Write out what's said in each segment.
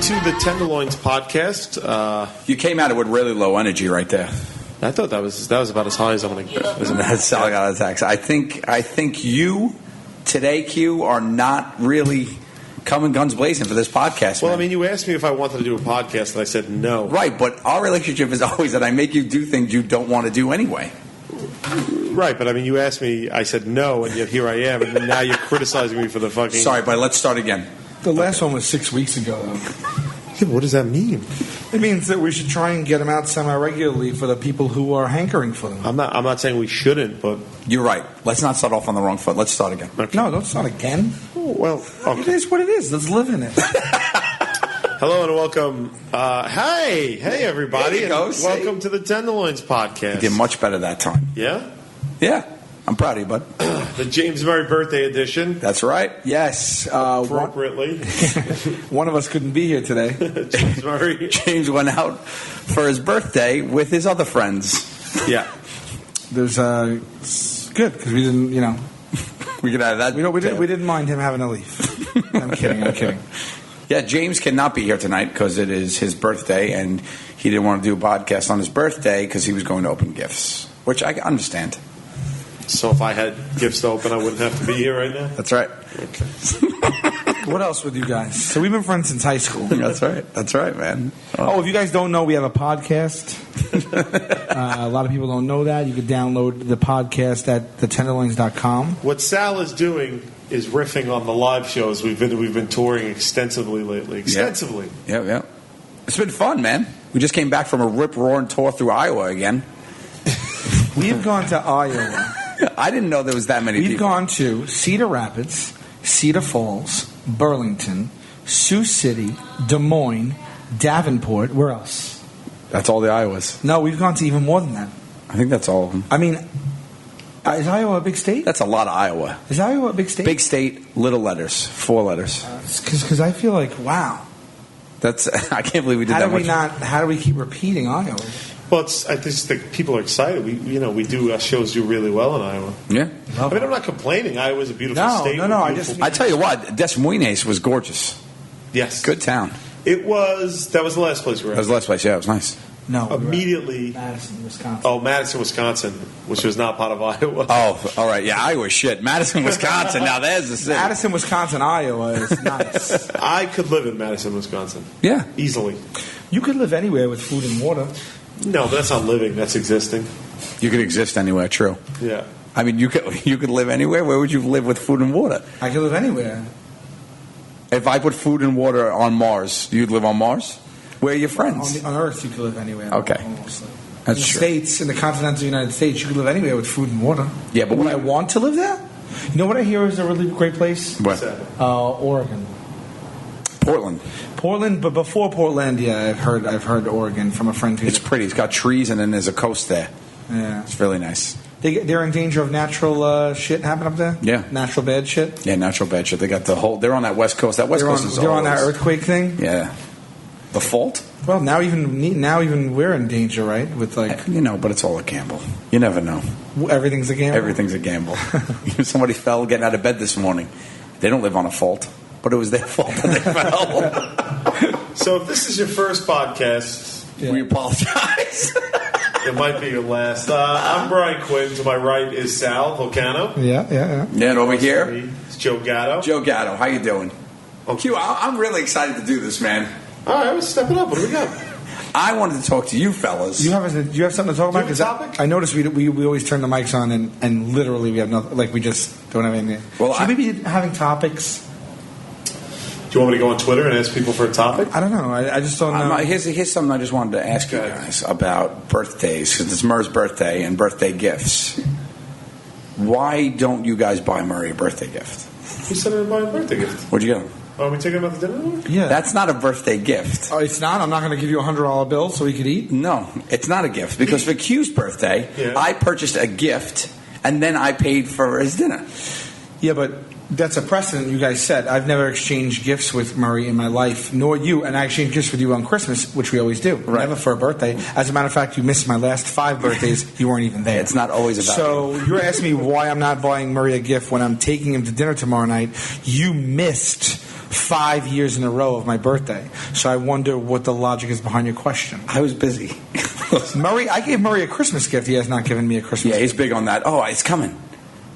to the Tenderloins Podcast. You came at it with really low energy right there. I thought that was about as high as I'm going to get. That's how I got attacked. I think you today, Q, are not really coming guns blazing for this podcast. Well, man. I mean, you asked me if I wanted to do a podcast, and I said no. Right, but our relationship is always that I make you do things you don't want to do anyway. Right, but I mean, you asked me, I said no, and yet here I am, and now you're criticizing me for the fucking... Sorry, but let's start again. The last one was 6 weeks ago, though. Yeah, what does that mean? It means that we should try and get them out semi-regularly for the people who are hankering for them. I'm not saying we shouldn't, but... You're right. Let's not start off on the wrong foot. Let's start again. Okay. No, don't start again. Oh, well, okay. It is what it is. Let's live in it. Hello and welcome. Hey, everybody. There you go. And welcome to the Tenderloins Podcast. You did much better that time. Yeah? Yeah. I'm proud of you, bud. The James Murray birthday edition. That's right. Yes. Appropriately. One of us couldn't be here today. James Murray. James went out for his birthday with his other friends. Yeah. There's it's good because we didn't, We could add that. we didn't mind him having to leave. I'm kidding. Yeah, James cannot be here tonight because it is his birthday, and he didn't want to do a podcast on his birthday because he was going to open gifts, which I understand. So if I had gifts to open, I wouldn't have to be here right now? That's right. Okay. What else with you guys? So we've been friends since high school. That's right, man. Oh, if you guys don't know, we have a podcast. A lot of people don't know that. You can download the podcast at thetenderloins.com. What Sal is doing is riffing on the live shows we've been touring extensively lately. Extensively. Yeah. It's been fun, man. We just came back from a rip-roaring tour through Iowa again. We've gone to Iowa. I didn't know there was that many people. We've gone to Cedar Rapids, Cedar Falls, Burlington, Sioux City, Des Moines, Davenport. Where else? That's all the Iowas. No, we've gone to even more than that. I think that's all of them. I mean, is Iowa a big state? That's a lot of Iowa. Is Iowa a big state? Big state, little letters, 4 letters. Because I feel like, wow. That's I can't believe we did that much. How do we keep repeating Iowa? Well, I just think people are excited. We do shows do really well in Iowa. Yeah. I mean, I'm not complaining. Iowa's a beautiful state. No. I tell you what, Des Moines was gorgeous. Yes. Good town. That was the last place we were at. That was the last place. Yeah, it was nice. No. Immediately. Madison, Wisconsin. Oh, Madison, Wisconsin, which was not part of Iowa. Oh, all right. Yeah, Iowa shit. Madison, Wisconsin. Now there's the city. Madison, Wisconsin, Iowa is nice. I could live in Madison, Wisconsin. Yeah. Easily. You could live anywhere with food and water. No, but that's not living. That's existing. You could exist anywhere. True. Yeah. I mean, you could live anywhere. Where would you live with food and water? I could live anywhere. If I put food and water on Mars, you'd live on Mars? Where are your friends? On Earth, you could live anywhere. Okay. Almost. That's in the true. States, in the continental United States, you could live anywhere with food and water. Yeah, but would I want to live there? You know what I hear is a really great place? What? Oregon. Portland, but before Portland, yeah, I've heard Oregon from a friend who. It's pretty. It's got trees, and then there's a coast there. Yeah, it's really nice. They're in danger of natural shit happening up there. Yeah, natural bad shit. Yeah, natural bad shit. They got the whole. They're on that west coast. That west coast is. They're on that earthquake thing. Yeah, the fault. Well, now even we're in danger, right? With like but it's all a gamble. You never know. Everything's a gamble. Everything's a gamble. Somebody fell getting out of bed this morning. They don't live on a fault, but it was their fault that they fell. So if this is your first podcast, we apologize. It might be your last. I'm Brian Quinn. To my right is Sal Volcano. Yeah. Yeah, and over here is Joe Gatto. Joe Gatto, how you doing? Okay. Q, I'm really excited to do this, man. All right, let's step it up. What do we got? I wanted to talk to you fellas. You have something to talk about? Do you have a topic? I noticed we always turn the mics on and literally we have nothing. Like we just don't have anything. Well, should we be having topics? Do you want me to go on Twitter and ask people for a topic? I don't know. I just don't know. Here's something I just wanted to ask you guys about birthdays, because it's Murr's birthday and birthday gifts. Why don't you guys buy Murray a birthday gift? Who said I would buy a birthday gift? What'd you get him? Are we taking him out to dinner? Yeah. That's not a birthday gift. Oh, it's not? I'm not going to give you a $100 bill so he could eat? No, it's not a gift, because for Q's birthday, I purchased a gift and then I paid for his dinner. Yeah, but that's a precedent you guys set. I've never exchanged gifts with Murray in my life, nor you, and I exchanged gifts with you on Christmas, which we always do. Right. Never for a birthday. As a matter of fact, you missed my last 5 birthdays. You weren't even there. It's not always about So you're asking me why I'm not buying Murray a gift when I'm taking him to dinner tomorrow night. You missed 5 years in a row of my birthday. So I wonder what the logic is behind your question. I was busy. Murray, I gave Murray a Christmas gift. He has not given me a Christmas Yeah, gift. he's big on that. Oh, it's coming.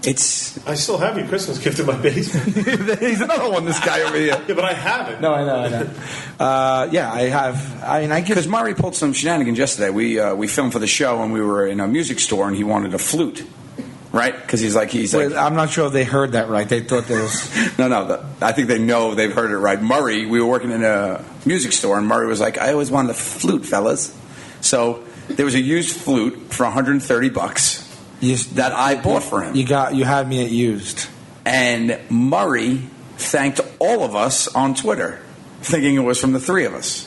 I still have your Christmas gift in my basement. He's another one, this guy over here. Yeah, but I haven't. No, I know. Yeah, I have. I give... Because Murray pulled some shenanigans yesterday. We filmed for the show, and we were in a music store, and he wanted a flute. Right? Because he's like... I'm not sure if they heard that right. They thought there was... No. I think they know they've heard it right. Murray, we were working in a music store, and Murray was like, I always wanted a flute, fellas. So there was a used flute for $130 that I bought for him. You had me at used. And Murray thanked all of us on Twitter, thinking it was from the three of us,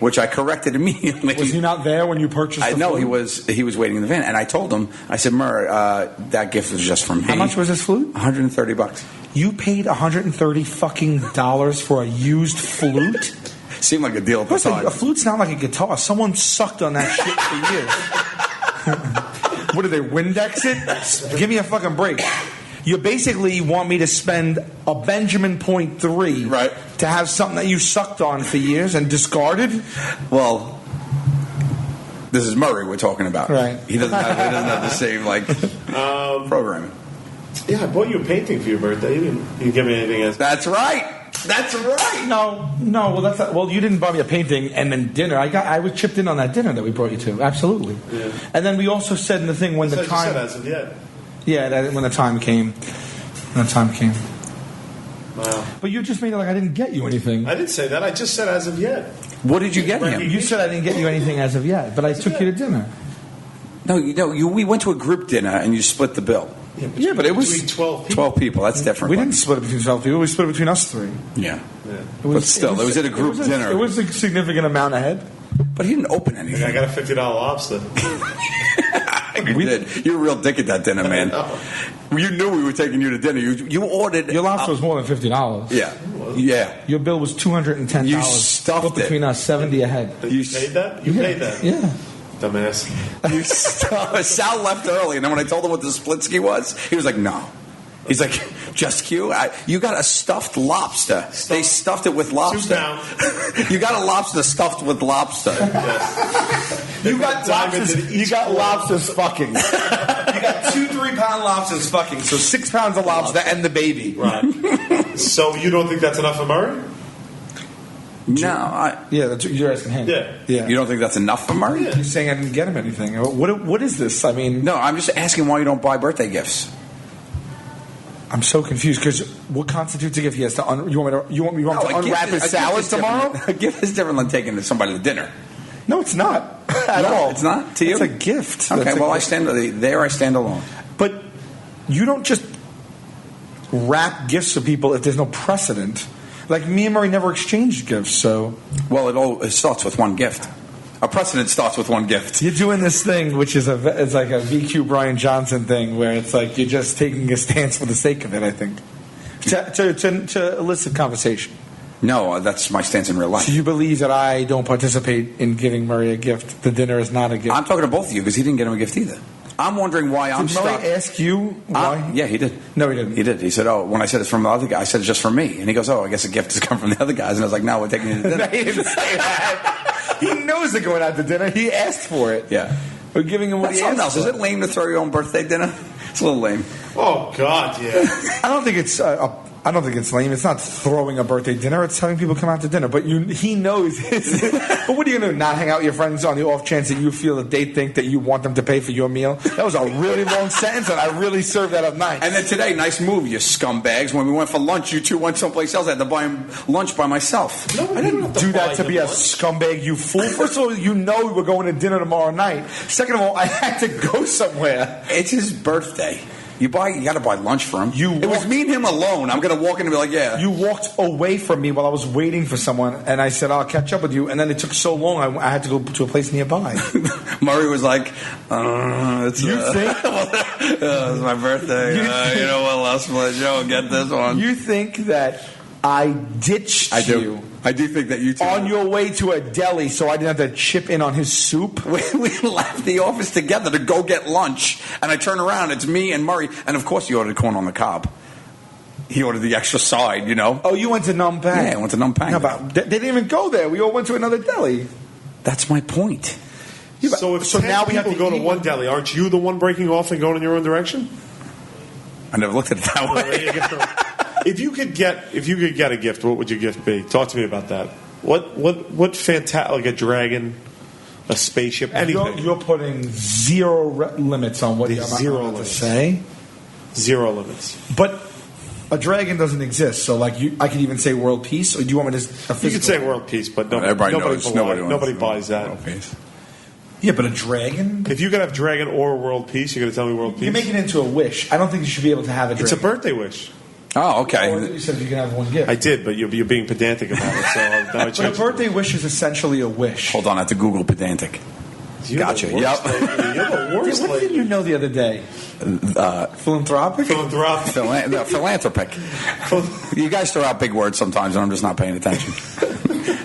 which I corrected immediately. Was he not there when you purchased the No, flute? he was waiting in the van, and I told him, I said, Murr, that gift was just from me. How much was this flute? $130. You paid $130 fucking dollars for a used flute? Seemed like a deal at the time. A flute's not like a guitar. Someone sucked on that shit for years. What, did they Windex it? Give me a fucking break. You basically want me to spend a Benjamin .3 right, to have something that you sucked on for years and discarded? Well, this is Murray we're talking about. Right. He doesn't have the same programming. Yeah, I bought you a painting for your birthday. You didn't give me anything else. That's right. No. Well, you didn't buy me a painting and then dinner. I was chipped in on that dinner that we brought you to. Absolutely. Yeah. And then we also said in the thing when the time. You said as of yet. Yeah, when the time came. Wow. But you just made it like I didn't get you anything. I didn't say that. I just said as of yet. What did you get him? You said I didn't get you anything as of yet, but I took you to dinner. No, we went to a group dinner and you split the bill. Yeah, but it was between 12 people. 12 people. That's different. We didn't split it between 12 people. We split it between us three. Yeah. But still, it was at a group dinner. It was a significant amount ahead. But he didn't open anything. I got a $50 lobster. You did. You were a real dick at that dinner, man. You knew we were taking you to dinner. You ordered. Your lobster was more than $50. Yeah. Your bill was $210. You stuffed split between us, 70 ahead. You paid that? You paid that? Yeah. Dumbass. Sal left early, and then when I told him what the splitsky was, he was like, "No." He's like, "Just Q? You got a stuffed lobster. They stuffed it with lobster. You got a lobster stuffed with lobster. Yes. You got lobsters fucking. You got 2 3-pound lobsters fucking. So 6 pounds of lobster and the baby. Right. So you don't think that's enough for Murray? No, you're asking him. Yeah. You don't think that's enough for Murray? You're saying I didn't get him anything. What is this? I mean, no, I'm just asking why you don't buy birthday gifts. I'm so confused because what constitutes a gift? He has to. You want me to unwrap his salad tomorrow? A gift is different than taking somebody to dinner. No, it's not at all. It's not to you. It's a gift. Okay, I stand alone. But you don't just wrap gifts for people if there's no precedent. Like me and Murray never exchanged gifts, so. Well, it starts with one gift. A precedent starts with one gift. You're doing this thing, which is it's like a VQ Brian Johnson thing, where it's like you're just taking a stance for the sake of it. I think to elicit conversation. No, that's my stance in real life. So you believe that I don't participate in giving Murray a gift? The dinner is not a gift. I'm talking to both of you because he didn't get him a gift either. I'm wondering why I'm stuck. Did Murray ask you why? Yeah, he did. No, he didn't. He did. He said, "Oh, when I said it's from the other guy, I said it's just from me." And he goes, "Oh, I guess a gift has come from the other guys." And I was like, "No, we're taking you to dinner." He didn't say that. He knows they're going out to dinner. He asked for it. Yeah. We're giving him what he asked else. for. Is it lame to throw your own birthday dinner? It's a little lame. Oh God, yeah. I don't think it's lame. It's not throwing a birthday dinner. It's having people come out to dinner. But he knows his. But what are you going to do? Not hang out with your friends on the off chance that you feel that they think that you want them to pay for your meal? That was a really long sentence, and I really served that up nice. And then today, nice move, you scumbags. When we went for lunch, you two went someplace else. I had to buy him lunch by myself. No, I didn't do that to be a scumbag, you fool. First of all, you know we were going to dinner tomorrow night. Second of all, I had to go somewhere. It's his birthday. You got to buy lunch for him. It was me and him alone. I'm going to walk in and be like, yeah. You walked away from me while I was waiting for someone, and I said, I'll catch up with you. And then it took so long, I had to go to a place nearby. Murray was like, it's it's my birthday. You know what? Last place, Joe, get this one. You think that I ditched you? I do think that you two on your way to a deli, so I didn't have to chip in on his soup. We left the office together to go get lunch, and I turn around. It's me and Murray, and of course, you ordered corn on the cob. He ordered the extra side, you know. Oh, you went to Num Pang? Yeah, I went to Num Pang. No, but they didn't even go there. We all went to another deli. That's my point. Yeah, so if 10 now we have people to go to eat one deli, aren't you the one breaking off and going in your own direction? I never looked at it that way. If you could get a gift, what would your gift be? Talk to me about that. What fantastic, like a dragon, a spaceship, anything. You're putting zero limits on what There's zero to limits. say. Zero limits. But a dragon doesn't exist, so like I could even say world peace, or do you want me to? You could say world peace, but Everybody knows. Nobody buys that. World peace. Yeah, but a dragon. If you could have dragon or world peace, you're going to tell me world peace. You make it into a wish. I don't think you should be able to have a dragon. It's a birthday wish. Oh, okay. You said you can have one gift. I did, but you're being pedantic about it. So But a birthday wish is essentially a wish. Hold on, I have to Google pedantic. Gotcha. You're the worst. What did you know the other day? Philanthropic? Philanthropic. You guys throw out big words sometimes, and I'm just not paying attention.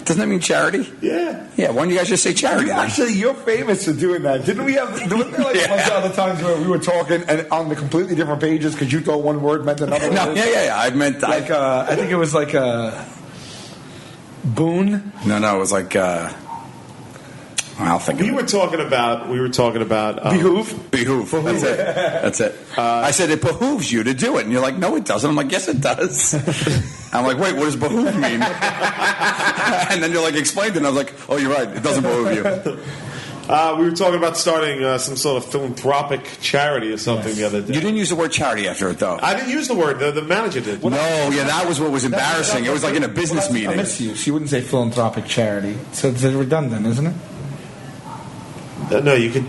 Doesn't that mean charity? Yeah. Yeah, why don't you guys just say charity? Actually, you're famous for doing that. Didn't we have? Wasn't there like a bunch of other times where we were talking and on the completely different pages because you thought one word meant another? No, word? yeah. I meant Like I think it was like a boon. No, it was like. I'll think. We were talking about. Behoove. That's it. I said it behooves you to do it, and you're like, no, it doesn't. I'm like, yes, it does. I'm like, wait, what does behoove mean? And then you're like, explained it, and I was like, oh, you're right. It doesn't behoove you. We were talking about starting some sort of philanthropic charity or something the other day. You didn't use the word charity after it, though. I didn't use the word. The manager did. That was what was embarrassing. It was like in a business meeting. I miss you. She wouldn't say philanthropic charity, so it's redundant, isn't it? No, you could.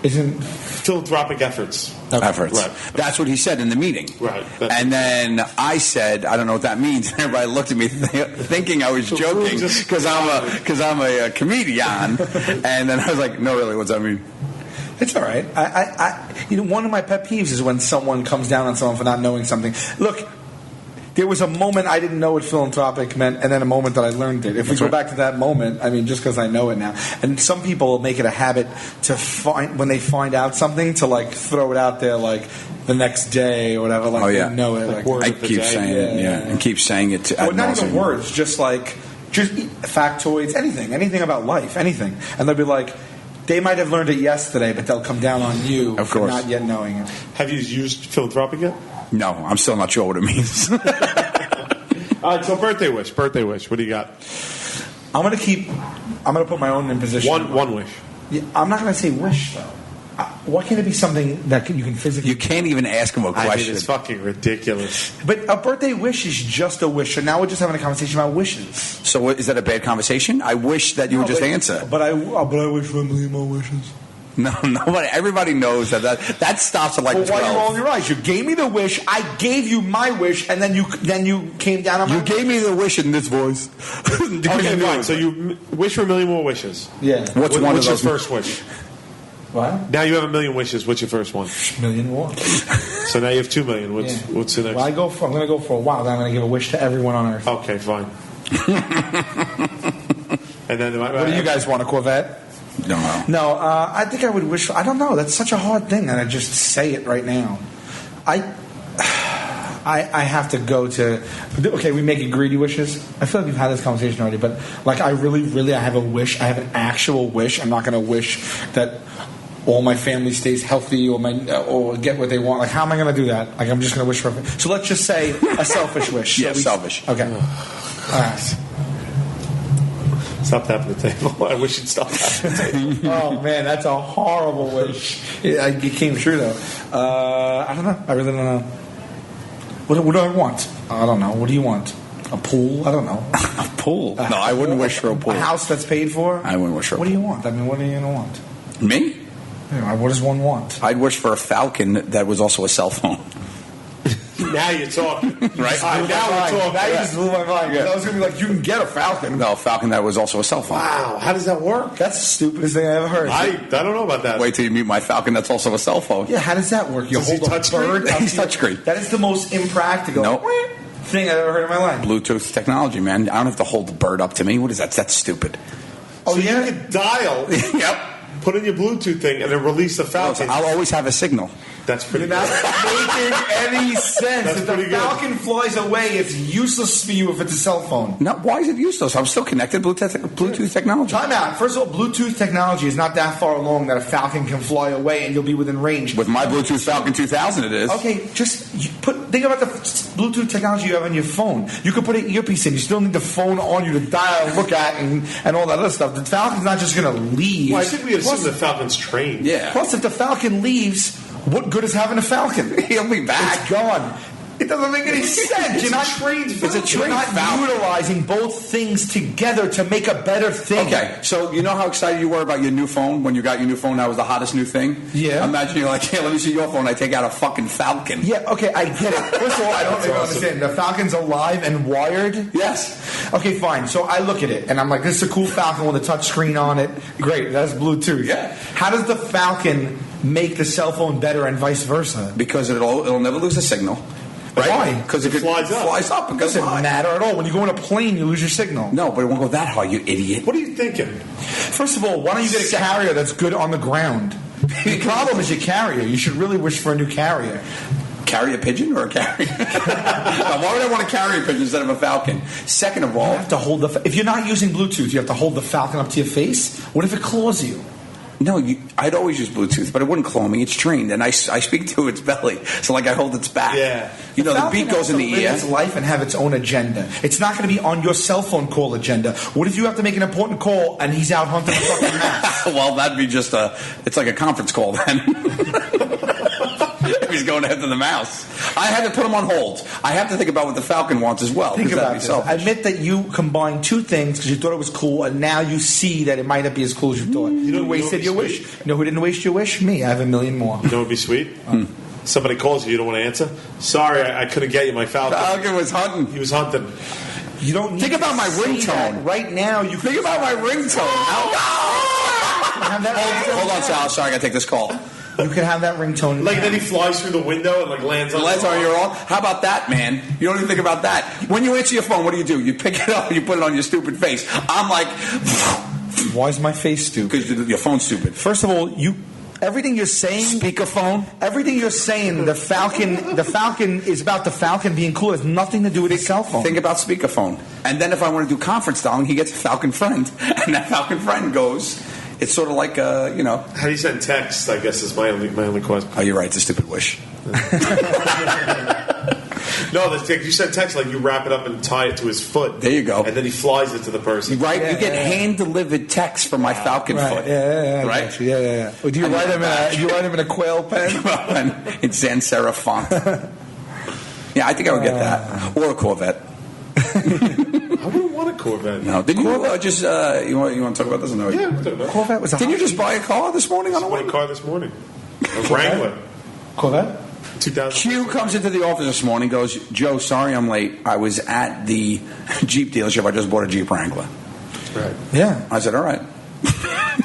Isn't philanthropic efforts. Efforts. Right. That's what he said in the meeting. Right. And then I said, I don't know what that means. And everybody looked at me thinking I was joking because I'm a comedian. And then I was like, no, really, what's that mean? It's all right. One of my pet peeves is when someone comes down on someone for not knowing something. Look, there was a moment I didn't know what philanthropic meant, and then a moment that I learned it. If we go back to that moment, I mean, just because I know it now. And some people make it a habit to find, when they find out something, to like throw it out there like the next day or whatever. Like they know it. Like, I keep saying it, and keep saying it to well, not even words, just factoids, anything about life, anything. And they'll be like, they might have learned it yesterday, but they'll come down on you for not yet knowing it. Have you used philanthropic yet? No, I'm still not sure what it means. All right, so birthday wish. What do you got? I'm gonna put my own in position. One wish. Yeah, I'm not gonna say wish though. Why can't it be something that you can physically? You can't even ask him a question. I mean, it's fucking ridiculous. But a birthday wish is just a wish. So now we're just having a conversation about wishes. So is that a bad conversation? I wish that you would just answer. But I wish for a million more wishes. No, nobody. Everybody knows that stops at like 12. Why are you rolling your eyes? You gave me the wish. I gave you my wish, and then you came down on my. You gave me the wish in this voice. Okay, fine. So you wish for a million more wishes. Yeah. What's your first wish? What? Now you have a million wishes. What's your first one? Million more. So now you have 2 million. What's the next? Well, I'm going to go for a while. Then I'm going to give a wish to everyone on Earth. Okay, fine. And then what do you guys want? A Corvette? No, I think I would wish. I don't know. That's such a hard thing, and I just say it right now. I have to go to. Okay, we make it greedy wishes. I feel like we've had this conversation already, but like I really, I have a wish. I have an actual wish. I'm not going to wish that all my family stays healthy or get what they want. Like, how am I going to do that? Like, I'm just going to wish for. So let's just say a selfish wish. Yeah, selfish. Okay. All right. Stop tapping the table. I wish you'd stop tapping the table. Oh, man, that's a horrible wish. It came true, though. I don't know. I really don't know. What do I want? I don't know. What do you want? A pool? I don't know. A pool? No, I wouldn't wish for a pool. A house that's paid for? I wouldn't wish for a pool. What do you want? I mean, what are you going to want? Me? Yeah, what does one want? I'd wish for a Falcon that was also a cell phone. Now you're talking. Right? Now we're talking. Now you just blew my mind. Yeah. I was going to be like, you can get a Falcon. No, a Falcon that was also a cell phone. Wow, how does that work? That's the stupidest thing I ever heard. I don't know about that. Wait till you meet my Falcon that's also a cell phone. Yeah, how does that work? You hold a bird. He's touchscreen. That is the most impractical thing I've ever heard in my life. Bluetooth technology, man. I don't have to hold the bird up to me. What is that? That's stupid. Oh, so yeah? You could dial. Yep. Put in your Bluetooth thing and then release the Falcon. I'll always have a signal. That's pretty You're not making any sense. That's If the pretty good. Falcon flies away, it's useless for you if it's a cell phone. No, why is it useless? I'm still connected. Bluetooth technology. Time out. First of all, Bluetooth technology is not that far along that a Falcon can fly away and you'll be within range. With my Bluetooth Falcon 2000, it is. Okay, just think about the Bluetooth technology you have on your phone. You can put an earpiece in. You still need the phone on you to dial, look at, and all that other stuff. The Falcon's not just going to leave. Well, I think we assume the Falcon's trained. Yeah. Plus, if the Falcon leaves, what good is having a Falcon? He'll be back. It's gone. It doesn't make any sense. You're not trained. It's a trained You're not Falcon. utilizing both things together to make a better thing. Okay, so you know how excited you were about your new phone when you got your new phone? That was the hottest new thing. Yeah. Imagine you're like, "Hey, let me see your phone." I take out a fucking Falcon. Yeah. Okay, I get it. First of all, I don't even understand. The Falcon's alive and wired. Yes. Okay, fine. So I look at it and I'm like, "This is a cool Falcon with a touch screen on it. Great. That's Bluetooth." Yeah. How does the Falcon make the cell phone better and vice versa? Because it'll never lose a signal. Right? Why? Because it flies up. Flies up. It doesn't matter at all. When you go in a plane, you lose your signal. No, but it won't go that high, you idiot. What are you thinking? First of all, why don't you get a carrier that's good on the ground? The problem is your carrier. You should really wish for a new carrier. Carrier pigeon or a carrier? Now, why would I want a carrier pigeon instead of a Falcon? Second of all, You have to hold if you're not using Bluetooth, you have to hold the Falcon up to your face. What if it claws you? no, I'd always use Bluetooth, but it wouldn't claw me. It's trained, and I speak to its belly, so like I hold its back. Yeah. You know, the Falcon beak goes has in to the live ear. its life and have its own agenda. It's not going to be on your cell phone call agenda. What if you have to make an important call and he's out hunting a fucking mouse? Well, that'd be just it's like a conference call then. If he's going after the mouse. I had to put him on hold. I have to think about what the Falcon wants as well. Think that'd about be this. selfish. Admit that you combined two things because you thought it was cool, and now you see that it might not be as cool as you thought. You know wasted your what'd be wish. sweet? You know who didn't waste your wish? Me. I have a million more. You know what would be sweet? Somebody calls you don't want to answer. Sorry, I couldn't get you my Falcon. Falcon was hunting. He was hunting. You don't need Think about to my say ringtone. that. Right now, you Think about my ringtone. have that ringtone. Hold on, Sal. Sorry, I got to take this call. You can have that ringtone. Like then he flies through the window and like lands on. Let's are your own. How about that, man? You don't even think about that. When you answer your phone, what do? You pick it up and you put it on your stupid face. I'm like, Why is my face stupid? because your phone's stupid. First of all, everything you're saying, Speakerphone. everything you're saying, the Falcon is about the Falcon being cool. It has nothing to do with his cell phone. Think about speakerphone. And then if I want to do conference dialing, he gets a Falcon friend, and that Falcon friend goes. It's sort of like How do you send text? I guess is my only question. Oh, you're right. It's a stupid wish. No, you send text like you wrap it up and tie it to his foot. There you go. And then he flies it to the person. Right? Yeah, you get yeah. hand delivered text from my Falcon Right? foot. Yeah, Right? got you. Yeah. Well, do you write him in a quail pen? In sans serif font. Yeah, I think I would get that, or a Corvette. I wouldn't want a Corvette. No, did you just you want to talk about this or no? Yeah, we'll talk about it. Corvette was a Didn't you hot just buy a car this morning on I a bought a whim? car this morning. A Wrangler. Corvette? 2000. Q comes into the office this morning, goes, Joe, sorry I'm late. I was at the Jeep dealership. I just bought a Jeep Wrangler. Right. Yeah. I said, all right.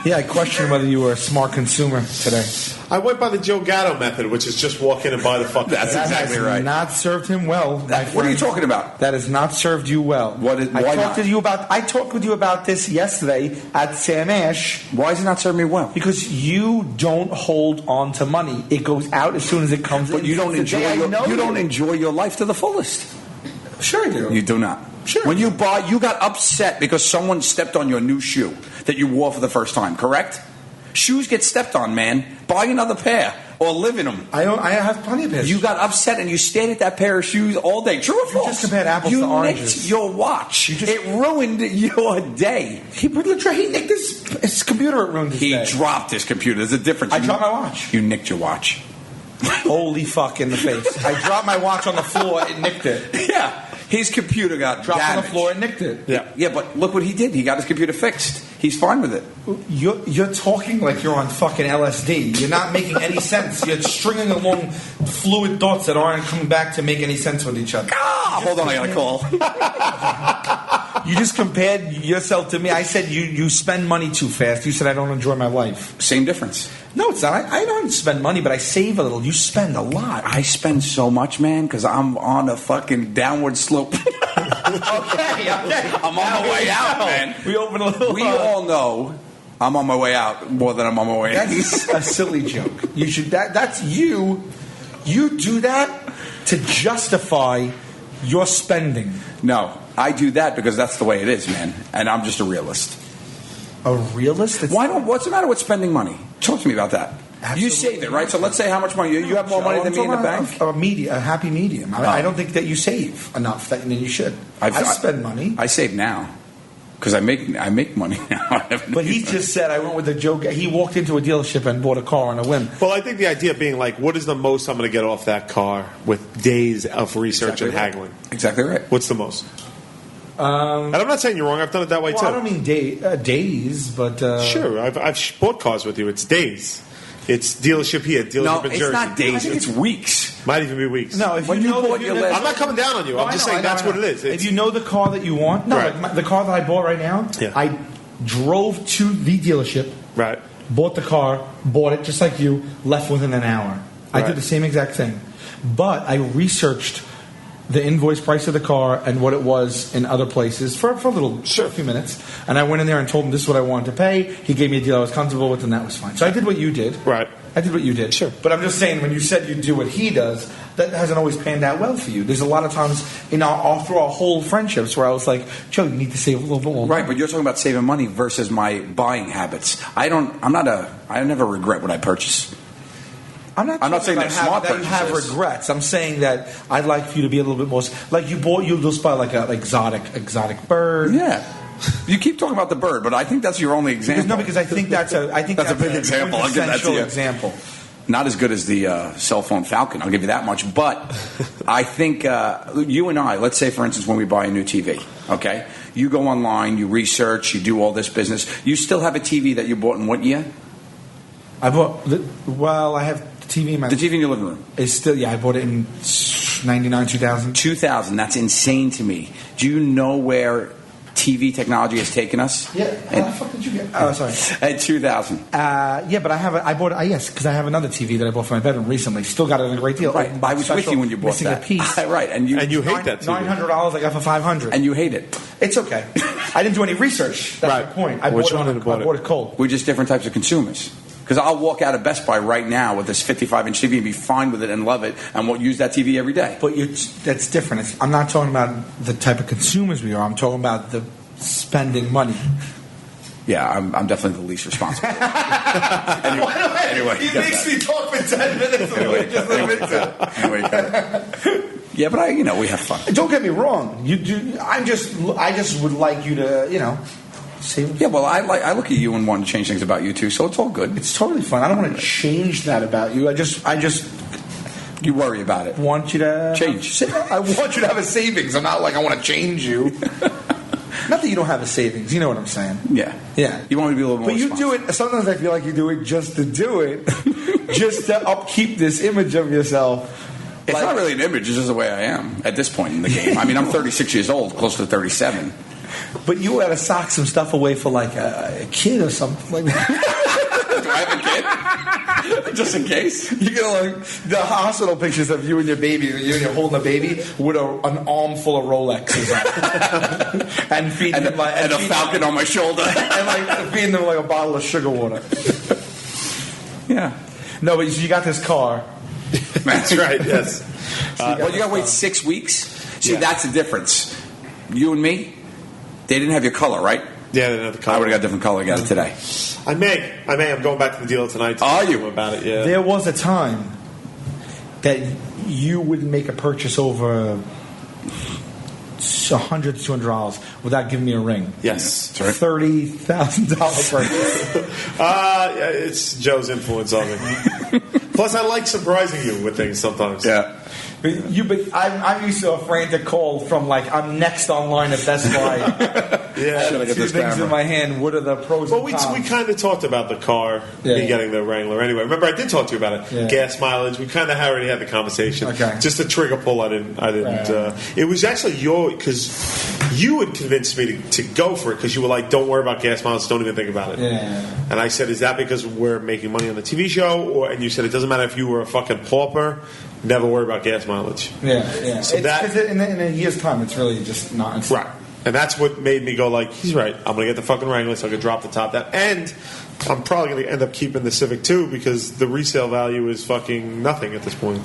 Yeah, I question whether you were a smart consumer today. I went by the Joe Gatto method, which is just walk in and buy the fucking. That's thing. That exactly has right. not served him well. my What are you friend. talking about? That has not served you well. Why I not? talked with you about this yesterday at Sam Ash Why does it not serve me well? because you don't hold on to money. It goes out as soon as it comes But in. you don't The day I know enjoy your life to the fullest. Sure I do. You do not. Sure. When you got upset because someone stepped on your new shoe that you wore for the first time, correct? Shoes get stepped on, man. Buy another pair or live in them. I have plenty of pairs. You got upset and you stared at that pair of shoes all day. True or false? just compared apples you to nicked oranges. your watch. It ruined your day. He nicked his computer. It ruined his He day. dropped his computer. There's a difference. I dropped my watch. You nicked your watch. Holy fuck in the face. I dropped my watch on the floor. It nicked it. Yeah. His computer got Dropped on the damaged. floor and nicked it. Yeah, but look what he did. He got his computer fixed. He's fine with it. You're talking like you're on fucking LSD. You're not making any sense. You're stringing along fluid thoughts that aren't coming back to make any sense with each other. Hold on, I got a call. You just compared yourself to me. I said you spend money too fast. You said I don't enjoy my life. Same difference. No, it's not. I don't spend money, but I save a little. You spend a lot. I spend so much, man, because I'm on a fucking downward slope. Okay. I'm on the way out, man. We open a little. We all know I'm on my way out more than I'm on my way in. That's a silly joke. You should. That's you. You do that to justify your spending. No, I do that because that's the way it is, man. And I'm just a realist. A realist? What's the matter with spending money? Talk to me about that. Absolutely. You save it, right? So let's say how much money you have more money than me in the bank. A happy medium. I don't think that you save enough that you should. I spend money. I save now because I make money now. But he just said I went with a joke. He walked into a dealership and bought a car on a whim. Well, I think the idea being like, what is the most I'm going to get off that car with days of research and haggling? Exactly right. What's the most? And I'm not saying you're wrong. I've done it that way too. I don't mean days, but sure. I've bought cars with you. It's days. It's dealership here, dealership in Jersey. It's not days. It's weeks. Might even be weeks. No, if I'm not coming down on you. I'm just saying that's what it is. If you know the car that you want, like the car that I bought right now, I drove to the dealership, bought the car, bought it just like you, left within an hour. I did the same exact thing, but I researched the invoice price of the car and what it was in other places for a few minutes. And I went in there and told him this is what I wanted to pay. He gave me a deal I was comfortable with, and that was fine. So I did what you did. Right. I did what you did. Sure. But I'm just saying, when you said you do what he does, that hasn't always panned out well for you. There's a lot of times all through our whole friendships where I was like, Joe, you need to save a little bit more. Right, but you're talking about saving money versus my buying habits. I never regret what I purchase. I'm not saying that you have regrets. I'm saying that I'd like for you to be a little bit more like you'll just buy like an exotic bird. Yeah. You keep talking about the bird, but I think that's your only example. Because I think that's a big example. I'll give that to you. Example. Not as good as the cell phone Falcon. I'll give you that much. But I think you and I, let's say, for instance, when we buy a new TV, okay? You go online, you research, you do all this business. You still have a TV that you bought in what year? I have TV in the TV in your living room. It's still, I bought it in 99, 2000. 2000, that's insane to me. Do you know where TV technology has taken us? Yeah. How the fuck did you get? Oh, sorry. At 2000. Yeah, but because I have another TV that I bought for my bedroom recently. Still got it at a great deal. Right. I was with you when you bought missing that. A piece. Right. And you hate that TV. $900 I got for $500. And you hate it. It's okay. I didn't do any research. That's the point. I bought it cold. We're just different types of consumers. Because I'll walk out of Best Buy right now with this 55-inch TV and be fine with it and love it, and we'll use that TV every day. But that's different. I'm not talking about the type of consumers we are. I'm talking about the spending money. Yeah, I'm definitely the least responsible. Anyway, he makes me talk for 10 minutes. Anyway, yeah, but we have fun. Don't get me wrong. You do. I just would like you to, save. Yeah, well, I look at you and want to change things about you too, so it's all good. It's totally fun. I don't want to change that about you. I just. You worry about it. Want you to change. I want you to have a savings. I'm not like I want to change you. Not that you don't have a savings. You know what I'm saying? Yeah. You want me to be a little more. But you do it. Sometimes I feel like you do it just to do it, just to upkeep this image of yourself. It's not really an image. It's just the way I am at this point in the game. I mean, I'm 36 years old, close to 37. But you had to sock some stuff away for like a kid or something like that. Do I have a kid? Just in case? You get the hospital pictures of you and your baby, you're holding a baby with an arm full of Rolexes on. And feeding them and a Falcon on my shoulder. And feeding them like a bottle of sugar water. Yeah. No, but you got this car. That's right, yes. You got to wait 6 weeks? See, that's the difference. You and me, they didn't have your color, right? Yeah, they didn't have the color. I would have got a different color. I got it today. I may. I'm going back to the dealer tonight. Are you? About it, yeah. There was a time that you would make a purchase over $100 to $200 without giving me a ring. Yes. $30,000 purchase. It's Joe's influence on me. Plus, I like surprising you with things sometimes. Yeah. I'm used to a frantic call from I'm next online at Best Buy. Yeah, two things in my hand. What are the pros? Well, and cons? we kind of talked about the car, me getting the Wrangler. Anyway, remember I did talk to you about it. Yeah. Gas mileage. We kind of already had the conversation. Okay. Just a trigger pull. I didn't. It was actually because you had convinced me to go for it because you were like, "Don't worry about gas mileage. Don't even think about it." Yeah. And I said, "Is that because we're making money on the TV show?" And you said it doesn't matter if you were a fucking pauper. Never worry about gas mileage. Yeah. So because in a year's time, it's really just not right. And that's what made me go like, he's right. I'm going to get the fucking Wrangler so I can drop the top down. And I'm probably going to end up keeping the Civic too because the resale value is fucking nothing at this point.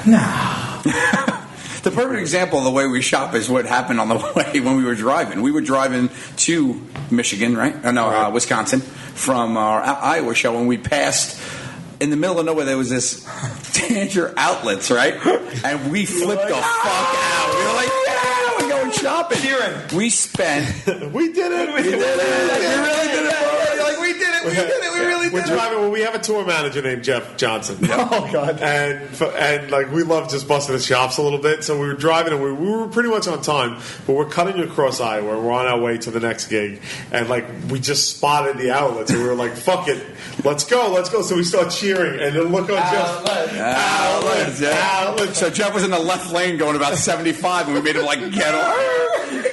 Nah. The perfect example of the way we shop is what happened on the way when we were driving. We were driving to Michigan, right? Wisconsin, from our Iowa show, and we passed in the middle of nowhere. There was this Danger Outlets, right? And we flipped the fuck out. We were like, yeah, we're going shopping. Cheering. We spent. We did it. We did it. We really did it. Bro. Like, we did it. We did it. We really did We're it. driving. Well, we have a tour manager named Jeff Johnson. Oh God! And like we love just busting the shops a little bit. So we were driving and we were pretty much on time, but we're cutting across Iowa. We're on our way to the next gig, and like we just spotted the outlets, and we were like, "Fuck it, let's go." So we start cheering, and then look on Jeff. Outlets, yeah. Outlets. So Jeff was in the left lane going about 75, and we made him like get off.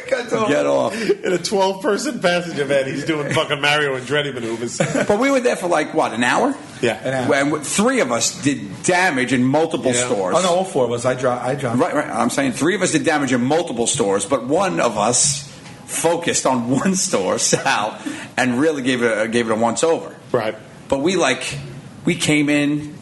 Get off. In a 12-person passenger van, he's doing fucking Mario Andretti maneuvers. But we were there for like what, an hour? Yeah. An hour. And 3 of us did damage in multiple stores. Oh no, all 4 of us. I dropped. Right. I'm saying 3 of us did damage in multiple stores, but one of us focused on one store, Sal, and really gave it a once over. Right. But we came in.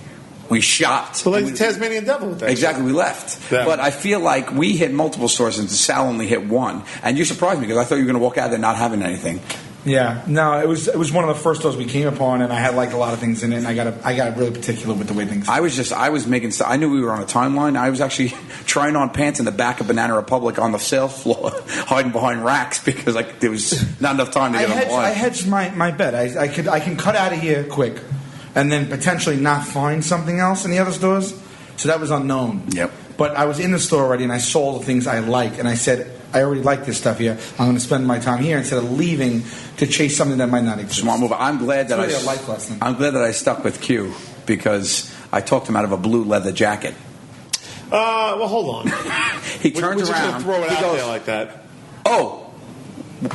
We shopped. Well, like the Tasmanian Devil with that. Exactly, we left. Yeah. But I feel like we hit multiple stores and Sal only hit one. And you surprised me because I thought you were going to walk out there not having anything. Yeah, no, it was one of the first stores we came upon, and I had like a lot of things in it, and I got really particular with the way things. I was making stuff. I knew we were on a timeline. I was actually trying on pants in the back of Banana Republic on the sales floor, hiding behind racks because like there was not enough time to get them I hedged my bet. I can cut out of here quick, and then potentially not find something else in the other stores. So that was unknown. Yep. But I was in the store already, and I saw all the things I like, and I said, I already like this stuff here. I'm going to spend my time here instead of leaving to chase something that might not exist. Smart move. I'm glad that it's really a life lesson. I'm glad that I stuck with Q because I talked him out of a blue leather jacket. Well, hold on. He turns We're just around. gonna throw it he out goes, there like that. "Oh,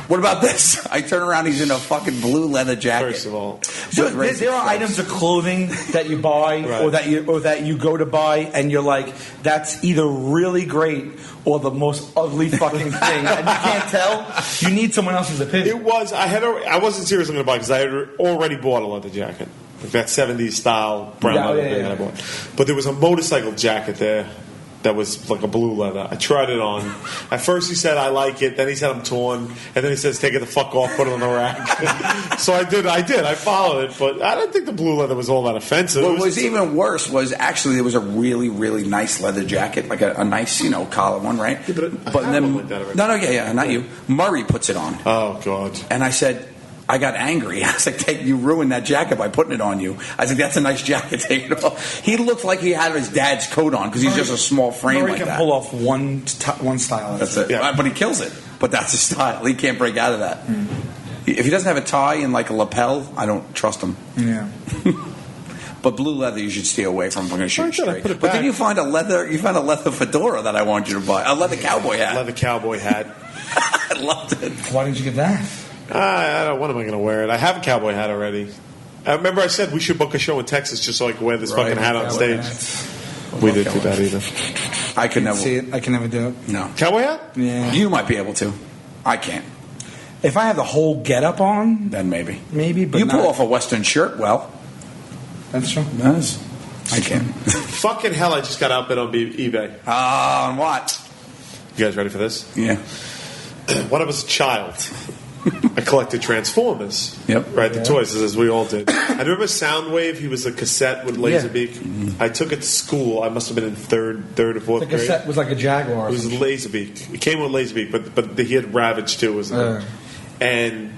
what about this?" I turn around. He's in a fucking blue leather jacket. First of all, So there are items of clothing that you buy Right. or that you go to buy, and you're like, that's either really great or the most ugly fucking thing, and you can't tell. You need someone else's opinion. it was. I wasn't seriously going to buy because I had already bought a leather jacket, like that '70s style brown leather thing that I bought. But there was a motorcycle jacket there that was like a blue leather. I tried it on. At first he said, I like it. Then he said, I'm torn. And then he says, take it the fuck off, put it on the rack. So I did. I followed it. But I didn't think the blue leather was all that offensive. What was even worse was actually there was a really, really nice leather jacket, like a nice, collar one, right? Yeah, but I have one like that already. No, not you. Murray puts it on. Oh, God. And I said, I got angry. I was like, you ruined that jacket by putting it on you. I was like, that's a nice jacket. Take it off. He looked like he had his dad's coat on because he's just a small frame Murray like can that. pull off one style. That's it. Yeah. But he kills it. But that's his style. He can't break out of that. If he doesn't have a tie and like a lapel, I don't trust him. Yeah. But blue leather, you should stay away from. I'm going to shoot I straight. put it But then back. you find a leather fedora that I want you to buy. A leather cowboy hat. Leather cowboy hat. I loved it. Why didn't you get that? I don't. When am I going to wear it? I have a cowboy hat already. I remember I said we should book a show in Texas just so I can wear this fucking hat on stage. We didn't do that either. I could never See it? I can never do it. No. Cowboy hat? Yeah. You might be able to. I can't. If I have the whole get-up on, Then maybe. maybe. But You pull not- off a Western shirt well. That's true. Yes. I can't. Fucking hell! I just got outbid on eBay. On what? You guys ready for this? Yeah. When I was a child, I collected Transformers. Yep. Right, the toys, as we all did. I remember Soundwave. He was a cassette with Laserbeak. I took it to school. I must have been in third or fourth The grade. cassette was like a Jaguar. It was Laserbeak. It came with Laserbeak, but he had Ravage too. And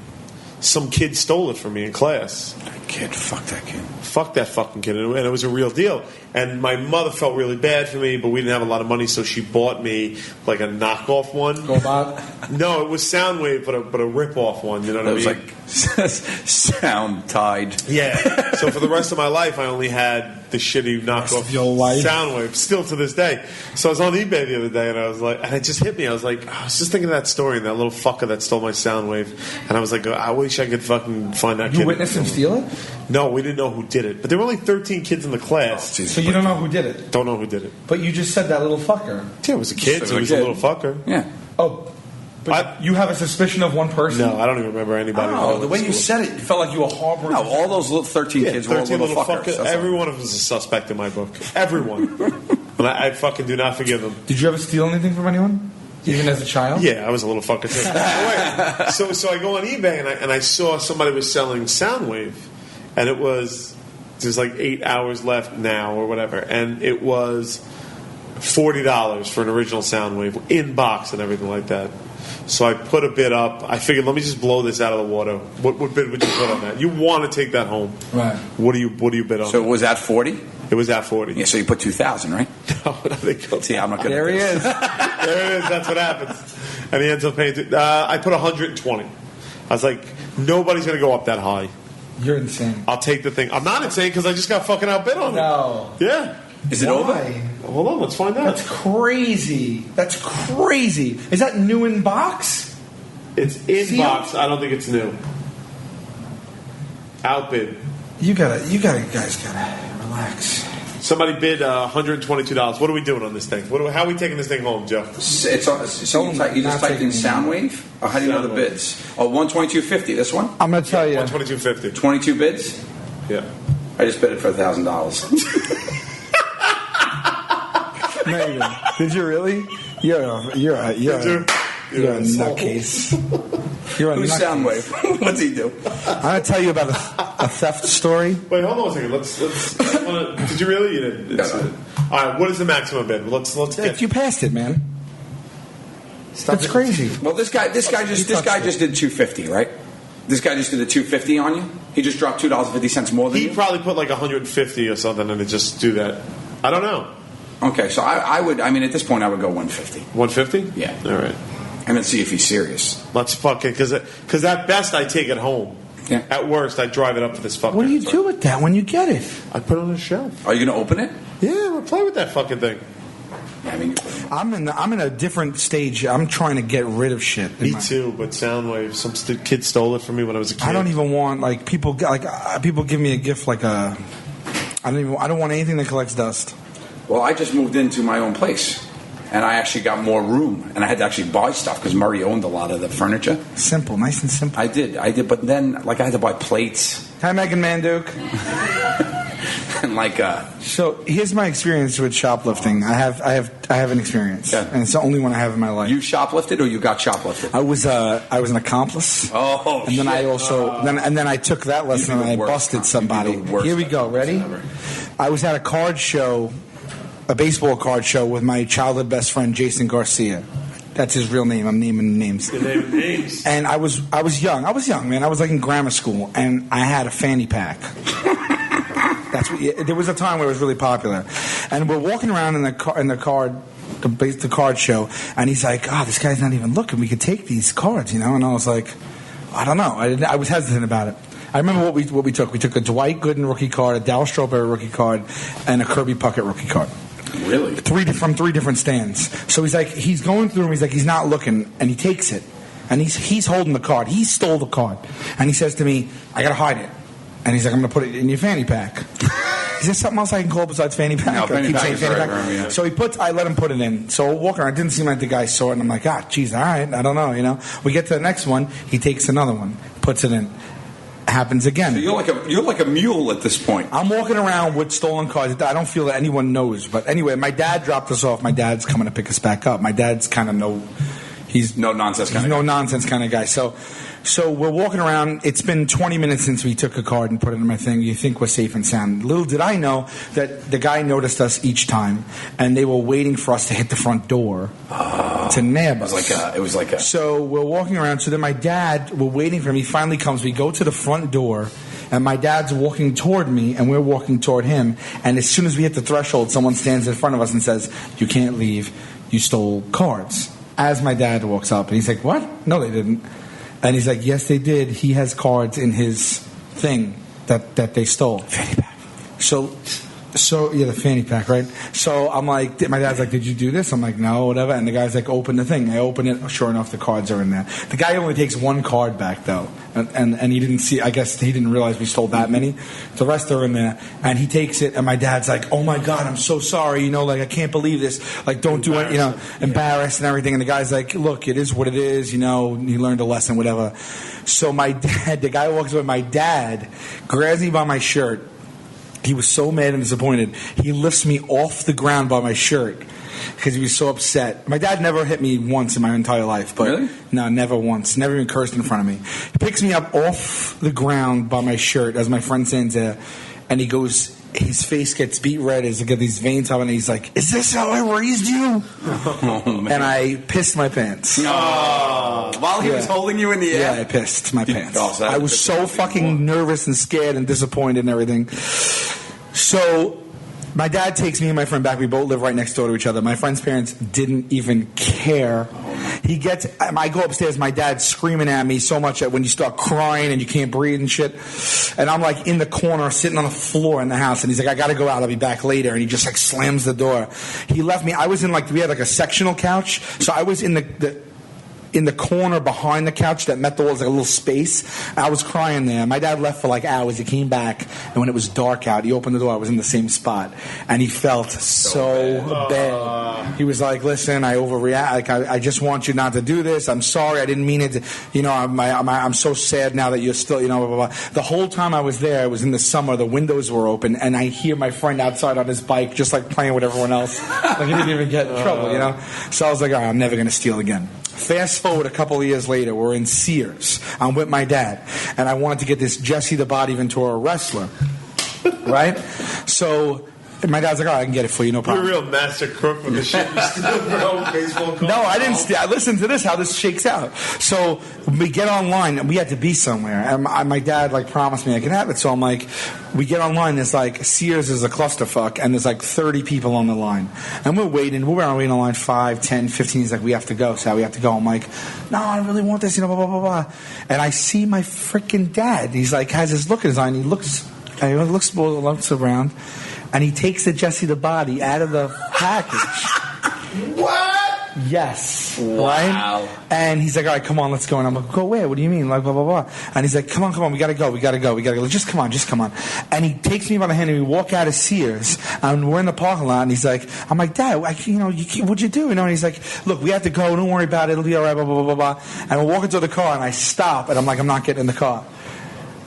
some kid stole it from me in class. That kid. Fuck that kid. Fuck that fucking kid. And it was a real deal. And my mother felt really bad for me, but we didn't have a lot of money, so she bought me like a knockoff one. Go Bob. No, it was Soundwave, but a rip-off one. You know what I It mean? was like sound tied. Yeah. So for the rest of my life, I only had the shitty knockoff of your life. Soundwave, still to this day. So I was on eBay the other day, and I was like, and it just hit me. I was like, I was just thinking of that story and that little fucker that stole my Soundwave, and I was like, I wish I could fucking find that kid. You witnessed him steal it? No, we didn't know who did it, but there were only 13 kids in the class. So you don't know who did it? Don't know who did it. But you just said that little fucker. Yeah, it was a kid, so he was a little fucker. Yeah. Oh, But you have a suspicion of one person? No, I don't even remember anybody. Oh, the way you said it felt like you were harboring. No, all those little 13 kids were all little fuckers. Every one of them is a suspect in my book. Everyone. And I fucking do not forgive them. Did you ever steal anything from anyone? Even as a child? Yeah, I was a little fucker too. So I go on eBay and I saw somebody was selling Soundwave, and there's like 8 hours left now or whatever, and it was $40 for an original Soundwave in box and everything like that. So I put a bid up. I figured, let me just blow this out of the water. What bid would you put on that? You want to take that home, right? What do you bid on? So it was at 40. It was at 40. Yeah, so you put 2,000, right? No, they go. See, I'm not good. There he is. There it is. That's what happens. And he ends up paying. I put 120. I was like, nobody's going to go up that high. You're insane. I'll take the thing. I'm not insane because I just got fucking outbid on it. No. Yeah. Is it over? Hold on, let's find out. That's crazy. That's crazy. Is that new in box? It's in box. I don't think it's new. Outbid. You guys gotta relax. Somebody bid $122. What are we doing on this thing? How are we taking this thing home, Joe? So you just typed in Soundwave? Or how do you know the bids? Oh, 122.50. This one? I'm gonna tell you. 122.50. 22 bids? Yeah. I just bid it for $1,000. Did you really? You're a nutcase. You're a Who's nutcase. Soundwave? What's he do? I'm gonna tell you about a theft story. Wait, hold on a second. Let's. Did you really? You did. No. All right. What is the maximum bid? Let's get. You passed it, man. That's crazy. Well, this guy just did 250, right? This guy just did a 250 on you. He just dropped $2.50 more than you. He probably put like 150 or something, and it just do that. I don't know. Okay, so I would. I mean, at this point, I would go 150. 150? Yeah. All right. And then see if he's serious. Let's fuck it, because at best I take it home. Yeah. At worst, I drive it up to this fucking. What do you do with that when you get it? I put it on the shelf. Are you going to open it? Yeah, we'll play with that fucking thing. Yeah, I mean, I'm in a different stage. I'm trying to get rid of shit. Me too, but Soundwave, some kid stole it from me when I was a kid. I don't even want people give me a gift like a. I don't want anything that collects dust. Well, I just moved into my own place, and I actually got more room, and I had to actually buy stuff because Murray owned a lot of the furniture. Simple, nice and simple. I did, but then I had to buy plates. Hi, Megan Manduke. And So here's my experience with shoplifting. I have an experience, and it's the only one I have in my life. You shoplifted, or you got shoplifted? I was an accomplice. Oh, and then shit. I also then I took that lesson and I busted somebody. Here we go. Ready? I was at a card show. A baseball card show with my childhood best friend Jason Garcia. That's his real name. I'm naming names. You're naming names. And I was young. I was young, man. I was like in grammar school, and I had a fanny pack. There was a time where it was really popular, and we're walking around in the card show, and he's like, "Oh, this guy's not even looking. We could take these cards, you know." And I was like, "I don't know." I was hesitant about it. I remember what we took. We took a Dwight Gooden rookie card, a Darryl Strawberry rookie card, and a Kirby Puckett rookie card. Really? From three different stands. So he's going through them. He's like, he's not looking, and he takes it, and he's holding the card. He stole the card, and he says to me, "I gotta hide it." And he's like, "I'm gonna put it in your fanny pack." Is there something else I can call besides fanny pack? No, fanny pack is right, yeah. So I let him put it in. So we're walking around. It didn't seem like the guy saw it, and I'm like, geez, all right, I don't know, you know. We get to the next one. He takes another one, puts it in. Happens again. So you're like a mule at this point. I'm walking around with stolen cards. I don't feel that anyone knows. But anyway, my dad dropped us off. My dad's coming to pick us back up. My dad's kind of he's no nonsense kind of guy. So we're walking around. It's been 20 minutes since we took a card and put it in my thing. You think we're safe and sound. Little did I know that the guy noticed us each time, and they were waiting for us to hit the front door to nab us. It was like a. So we're walking around. So then my dad, we're waiting for him. He finally comes. We go to the front door, and my dad's walking toward me, and we're walking toward him. And as soon as we hit the threshold, someone stands in front of us and says, "You can't leave. You stole cards." As my dad walks up, and he's like, "What? No, they didn't." And he's like, "Yes, they did. He has cards in his thing that they stole." So So, yeah, the fanny pack, right? So I'm like, my dad's like, did you do this? I'm like, no, whatever. And the guy's like, open the thing. I open it. Sure enough, the cards are in there. The guy only takes one card back, though. And he didn't see, I guess he didn't realize we stole that many. The rest are in there. And he takes it, and my dad's like, oh my God, I'm so sorry. Like, I can't believe this. Like, don't do it, embarrassed and everything. And the guy's like, look, it is what it is. He learned a lesson, whatever. So my dad, the guy walks away, my dad grabs me by my shirt. He was so mad and disappointed. He lifts me off the ground by my shirt because he was so upset. My dad never hit me once in my entire life. But really? No, never once. Never even cursed in front of me. He picks me up off the ground by my shirt as my friend stands there, and he goes, his face gets beet red. He's got these veins up, and he's like, is this how I raised you? And I pissed my pants. While he was holding you in the air? Yeah, I pissed my pants. I was so fucking nervous and scared and disappointed and everything. So my dad takes me and my friend back. We both live right next door to each other. My friend's parents didn't even care. I go upstairs, my dad's screaming at me so much that when you start crying and you can't breathe and shit. And I'm like in the corner sitting on the floor in the house, and he's like, I gotta go out, I'll be back later. And he just like slams the door. He left me. I was in we had like a sectional couch, so I was in the corner behind the couch that met the walls, like a little space. I was crying there. My dad left for like hours. He came back, and when it was dark out, he opened the door. I was in the same spot, and he felt so bad. He was like, listen, I overreact. Like, I just want you not to do this. I'm sorry. I didn't mean it. I'm so sad now that you're still, blah, blah, blah. The whole time I was there, it was in the summer. The windows were open, and I hear my friend outside on his bike just like playing with everyone else. Like he didn't even get in trouble, So I was like, all right, I'm never going to steal again. Fast forward a couple of years later, we're in Sears. I'm with my dad, and I wanted to get this Jesse the Body Ventura wrestler, right? So my dad's like, all right, I can get it for you, no problem. You're a real master crook with the shit you steal from baseball cards. No, I didn't steal. Listen to this, how this shakes out. So we get online, and we had to be somewhere, and my dad promised me I could have it. So I'm like, we get online, there's Sears is a clusterfuck, and there's 30 people on the line. And we're waiting in line 5, 10, 15. He's like, we have to go. So we have to go. I'm like, no, I really want this, blah, blah, blah, blah. And I see my freaking dad. He's has this look in his eye, and he looks around, and he takes the Jesse the Body out of the package. What? Yes. Wow. Right? And he's like, all right, come on, let's go. And I'm like, go where? What do you mean? Blah, blah, blah. And he's like, come on, we gotta go. Just come on. And he takes me by the hand, and we walk out of Sears, and we're in the parking lot, and he's like, I'm like, Dad, what'd you do? And he's like, look, we have to go, don't worry about it, it'll be all right, blah, blah, blah, blah. And we're walking to the car, and I stop, and I'm like, I'm not getting in the car.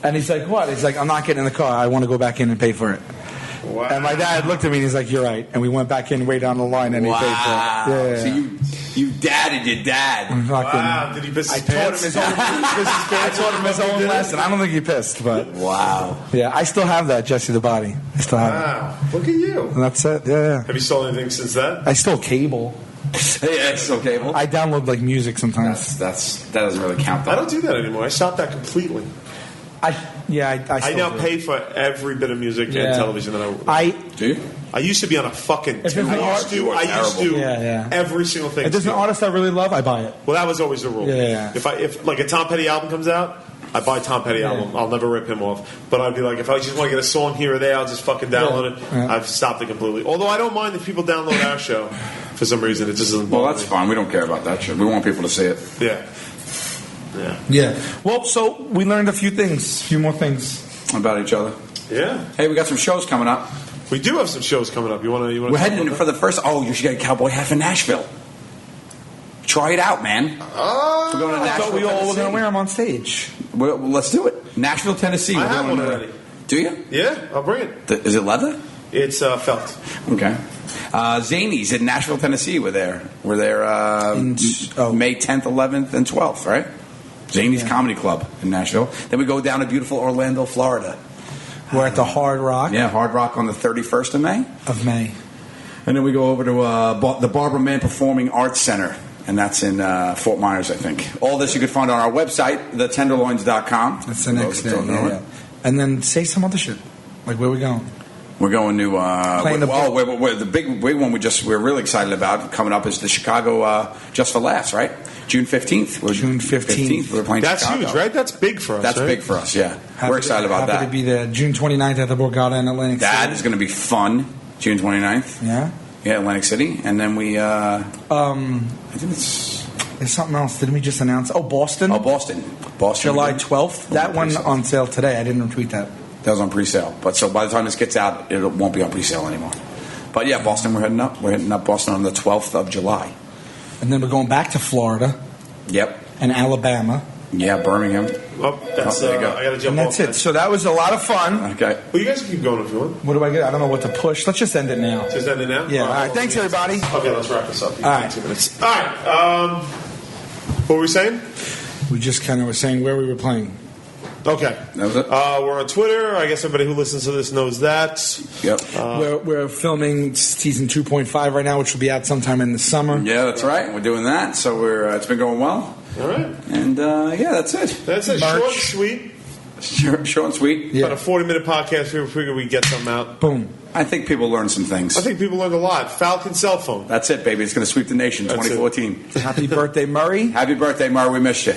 And he's like, what? He's like, I'm not getting in the car, I want to go back in and pay for it. Wow. And my dad looked at me and he's like, you're right. And we went back in way down the line and he paid for it. Yeah. So you dadded your dad. Wow. Did he piss his pants? I taught him his own lesson. I don't think he pissed, but. Wow. Yeah, I still have that, Jesse the Body. I still have it. Wow. Look at you. And that's it. Yeah. Have you stolen anything since then? I stole cable. Yeah, still cable. I download music sometimes. That doesn't really count though. I don't do that anymore. I stopped that completely. I now pay for every bit of music and television that I do. I used to be on a fucking. I used to every single thing. If there's an artist I really love, I buy it. Well, that was always the rule. Yeah. If a Tom Petty album comes out, I buy a Tom Petty album. I'll never rip him off. But I'd be like, if I just want to get a song here or there, I'll just fucking download it. Yeah. I've stopped it completely. Although I don't mind if people download our show for some reason. It just doesn't. Well, that's fine. We don't care about that shit. We want people to see it. Yeah. Well, so we learned a few more things about each other. Yeah. Hey, we got some shows coming up. We do have some shows coming up. You want to? We're heading for the first. Oh, you should get a cowboy hat in Nashville. Try it out, man. Oh, we're going to Nashville. I thought we all were going to wear them on stage. Well, let's do it. Nashville, Tennessee. I have one already. Do you? Yeah, I'll bring it. Is it leather? It's felt. Okay. Zanies in Nashville, Tennessee. We're there. May 10th, 11th, and 12th, right? Zanies Comedy Club in Nashville. Then we go down to beautiful Orlando, Florida. We're at the Hard Rock. Yeah, Hard Rock on the 31st of May. And then we go over to the Barbara Mann Performing Arts Center. And that's in Fort Myers, I think. All this you can find on our website, thetenderloins.com. That's the next day. Yeah. And then say some other shit. Like, where are we going? We're going to the big one we're really excited about coming up is the Chicago Just for Laughs, right? June 15th. June 15th. We're playing That's Chicago. huge, right? That's big for us. That's right? big for us. Yeah, we're excited about that. Happy to be there. June 29th at the Borgata in Atlantic City. That is going to be fun. June 29th. Yeah. Yeah, Atlantic City, and then we. I think it's. There's something else. Didn't we just announce? Oh, Boston. Boston. July 12th. That one on sale today. I didn't retweet that. That was on pre-sale, but so by the time this gets out, it won't be on pre-sale anymore. But yeah, Boston, we're heading up. We're hitting up Boston on the 12th of July. And then we're going back to Florida. Yep. And Alabama. Yeah, Birmingham. Oh, that's, there you go. I got to jump And that's off it. So that was a lot of fun. Okay. Well, you guys can keep going if you want. What do I get? I don't know what to push. Let's just end it now. Just end it now? Yeah. All right. Thanks, everybody. Okay, let's wrap this up. All right. 2 minutes. All right. What were we saying? We just kind of were saying where we were playing. Okay. That was it? We're on Twitter. I guess everybody who listens to this knows that. Yep. We're filming season 2.5 right now, which will be out sometime in the summer. Yeah, that's right. We're doing that. So we're it's been going well. All right. And yeah, that's it. That's it. Short and sweet. Short and sweet. Yeah. About a 40-minute podcast. We figure we get something out. Boom. I think people learned some things. I think people learned a lot. Falcon cell phone. That's it, baby. It's going to sweep the nation. 2014. Happy birthday, Murray. Happy birthday, Murr. We missed you.